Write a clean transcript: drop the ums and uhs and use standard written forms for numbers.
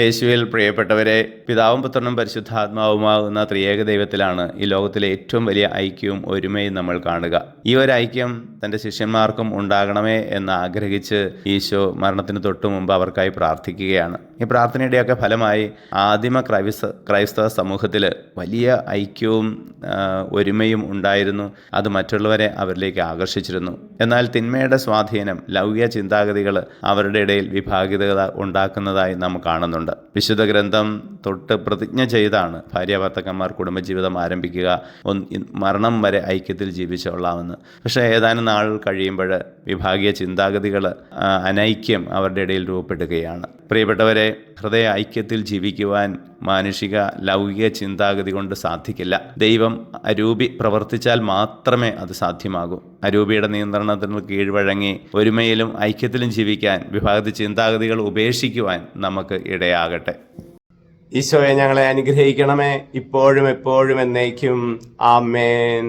യേശുവിൽ പ്രിയപ്പെട്ടവരെ, പിതാവും പുത്രനും പരിശുദ്ധാത്മാവുമാകുന്ന ത്രിയേക ദൈവത്തിലാണ് ഈ ലോകത്തിലെ ഏറ്റവും വലിയ ഐക്യവും ഒരുമയും നമ്മൾ കാണുക. ഈ ഒരു ഐക്യം തൻ്റെ ശിഷ്യന്മാർക്കും ഉണ്ടാകണമേ എന്ന് ആഗ്രഹിച്ച് ഈശോ മരണത്തിന് തൊട്ടു മുമ്പ് അവർക്കായി പ്രാർത്ഥിക്കുകയാണ്. ഈ പ്രാർത്ഥനയുടെയൊക്കെ ഫലമായി ആദിമ ക്രൈസ്തവ സമൂഹത്തിൽ വലിയ ഐക്യവും ഒരുമയും ഉണ്ടായിരുന്നു. അത് മറ്റുള്ളവരെ അവരിലേക്ക് ആകർഷിച്ചിരുന്നു. എന്നാൽ തിന്മയുടെ സ്വാധീനം, ലൗകിക ചിന്താഗതികൾ അവരുടെ ഇടയിൽ വിഭാഗിതത ഉണ്ടാക്കുന്നതായി നാം കാണുന്നുണ്ട്. വിശുദ്ധ ഗ്രന്ഥം തൊട്ട് പ്രതിജ്ഞ ചെയ്താണ് ഭാര്യാഭർത്താക്കന്മാർ കുടുംബജീവിതം ആരംഭിക്കുക, മരണം വരെ ഐക്യത്തിൽ ജീവിച്ചോളാമെന്ന്. പക്ഷേ ഏതാനും നാളുകൾ കഴിയുമ്പോൾ വിഭാഗീയ ചിന്താഗതികൾ, അനൈക്യം അവരുടെ ഇടയിൽ രൂപപ്പെടുകയാണ്. പ്രിയപ്പെട്ടവരെ, ഹൃദയ ഐക്യത്തിൽ ജീവിക്കുവാൻ മാനുഷിക ലൗകിക ചിന്താഗതി കൊണ്ട് സാധിക്കില്ല. ദൈവം അരൂപി പ്രവർത്തിച്ചാൽ മാത്രമേ അത് സാധ്യമാകൂ. അരൂപിയുടെ നിയന്ത്രണത്തിന് കീഴ്വഴങ്ങി ഒരുമയിലും ഐക്യത്തിലും ജീവിക്കാൻ, വിഭാഗീയ ചിന്താഗതികൾ ഉപേക്ഷിക്കുവാൻ നമുക്ക് ഇടയാകട്ടെ. ഈശോയെ, ഞങ്ങളെ അനുഗ്രഹിക്കണമേ, ഇപ്പോഴും എപ്പോഴും എന്നേക്കും. ആമേൻ.